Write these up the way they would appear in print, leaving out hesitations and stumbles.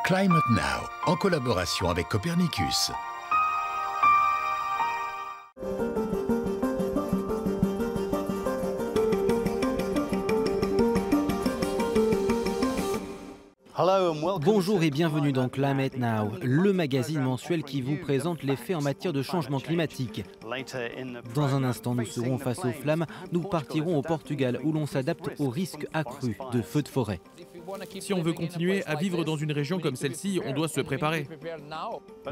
Climate Now, en collaboration avec Copernicus. Bonjour et bienvenue dans Climate Now, le magazine mensuel qui vous présente les faits en matière de changement climatique. Dans un instant, nous serons face aux flammes. Nous partirons au Portugal où l'on s'adapte aux risques accrus de feux de forêt. Si on veut continuer à vivre dans une région comme celle-ci, on doit se préparer.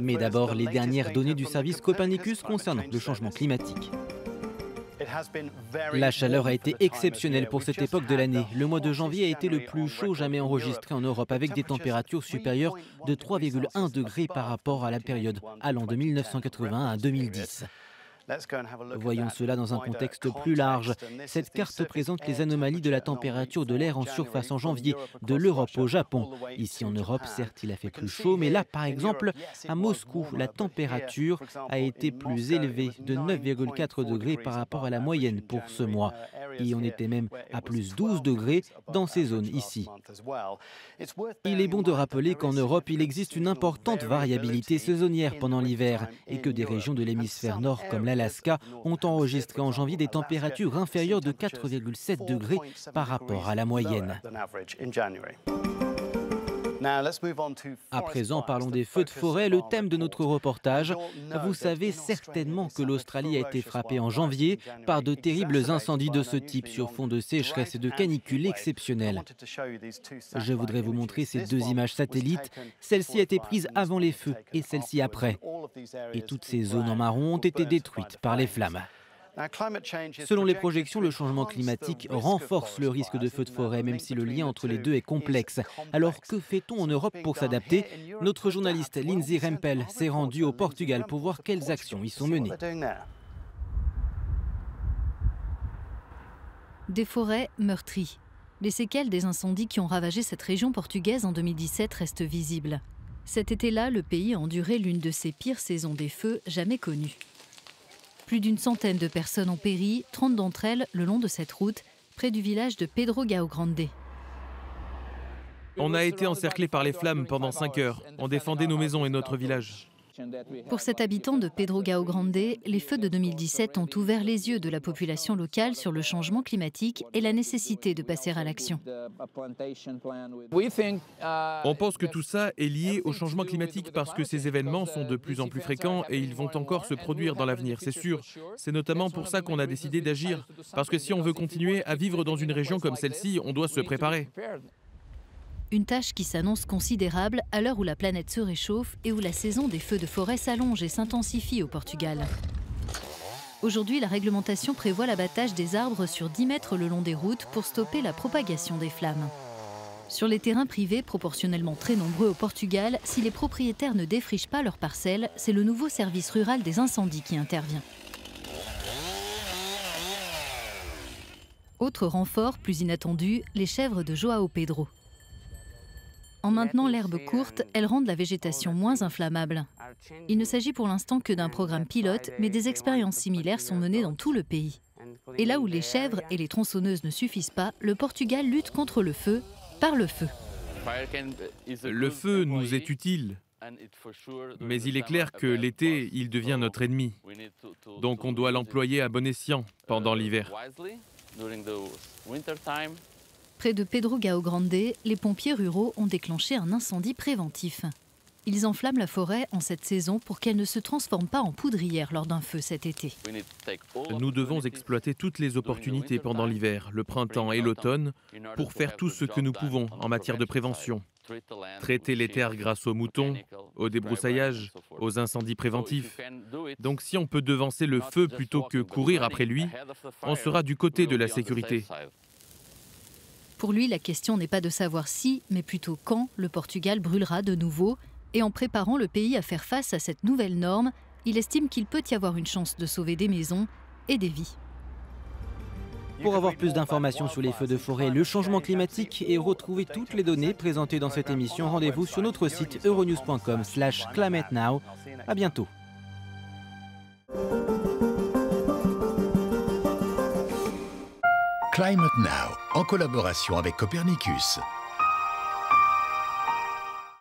Mais d'abord, les dernières données du service Copernicus concernant le changement climatique. La chaleur a été exceptionnelle pour cette époque de l'année. Le mois de janvier a été le plus chaud jamais enregistré en Europe, avec des températures supérieures de 3,1 degrés par rapport à la période allant de 1981 à 2010. Voyons cela dans un contexte plus large. Cette carte présente les anomalies de la température de l'air en surface en janvier, de l'Europe au Japon. Ici en Europe, certes, il a fait plus chaud, mais là, par exemple, à Moscou, la température a été plus élevée de 9,4 degrés par rapport à la moyenne pour ce mois. Et on était même à plus 12 degrés dans ces zones ici. Il est bon de rappeler qu'en Europe, il existe une importante variabilité saisonnière pendant l'hiver et que des régions de l'hémisphère nord comme l'Alaska ont enregistré en janvier des températures inférieures de 4,7 degrés par rapport à la moyenne. À présent, parlons des feux de forêt, le thème de notre reportage. Vous savez certainement que l'Australie a été frappée en janvier par de terribles incendies de ce type sur fond de sécheresse et de canicule exceptionnelle. Je voudrais vous montrer ces deux images satellites. Celle-ci a été prise avant les feux et celle-ci après. Et toutes ces zones en marron ont été détruites par les flammes. Selon les projections, le changement climatique renforce le risque de feux de forêt, même si le lien entre les deux est complexe. Alors que fait-on en Europe pour s'adapter? Notre journaliste Lindsay Rempel s'est rendue au Portugal pour voir quelles actions y sont menées. Des forêts meurtries. Les séquelles des incendies qui ont ravagé cette région portugaise en 2017 restent visibles. Cet été-là, le pays a enduré l'une de ses pires saisons des feux jamais connues. Plus d'une centaine de personnes ont péri, 30 d'entre elles le long de cette route, près du village de Pedro Gao Grande. On a été encerclés par les flammes pendant 5 heures. On défendait nos maisons et notre village. Pour cet habitant de Pedro Gao Grande, les feux de 2017 ont ouvert les yeux de la population locale sur le changement climatique et la nécessité de passer à l'action. On pense que tout ça est lié au changement climatique parce que ces événements sont de plus en plus fréquents et ils vont encore se produire dans l'avenir, c'est sûr. C'est notamment pour ça qu'on a décidé d'agir. Parce que si on veut continuer à vivre dans une région comme celle-ci, on doit se préparer. Une tâche qui s'annonce considérable à l'heure où la planète se réchauffe et où la saison des feux de forêt s'allonge et s'intensifie au Portugal. Aujourd'hui, la réglementation prévoit l'abattage des arbres sur 10 mètres le long des routes pour stopper la propagation des flammes. Sur les terrains privés, proportionnellement très nombreux au Portugal, si les propriétaires ne défrichent pas leurs parcelles, c'est le nouveau service rural des incendies qui intervient. Autre renfort, plus inattendu, les chèvres de João Pedro. En maintenant l'herbe courte, elles rendent la végétation moins inflammable. Il ne s'agit pour l'instant que d'un programme pilote, mais des expériences similaires sont menées dans tout le pays. Et là où les chèvres et les tronçonneuses ne suffisent pas, le Portugal lutte contre le feu par le feu. Le feu nous est utile, mais il est clair que l'été, il devient notre ennemi. Donc on doit l'employer à bon escient pendant l'hiver. Près de Pedro Gao Grande, les pompiers ruraux ont déclenché un incendie préventif. Ils enflamment la forêt en cette saison pour qu'elle ne se transforme pas en poudrière lors d'un feu cet été. Nous devons exploiter toutes les opportunités pendant l'hiver, le printemps et l'automne pour faire tout ce que nous pouvons en matière de prévention. Traiter les terres grâce aux moutons, au débroussaillage, aux incendies préventifs. Donc si on peut devancer le feu plutôt que courir après lui, on sera du côté de la sécurité. Pour lui, la question n'est pas de savoir si, mais plutôt quand le Portugal brûlera de nouveau. Et en préparant le pays à faire face à cette nouvelle norme, il estime qu'il peut y avoir une chance de sauver des maisons et des vies. Pour avoir plus d'informations sur les feux de forêt, le changement climatique et retrouver toutes les données présentées dans cette émission, rendez-vous sur notre site euronews.com/climatenow. À bientôt. Climate Now, en collaboration avec Copernicus.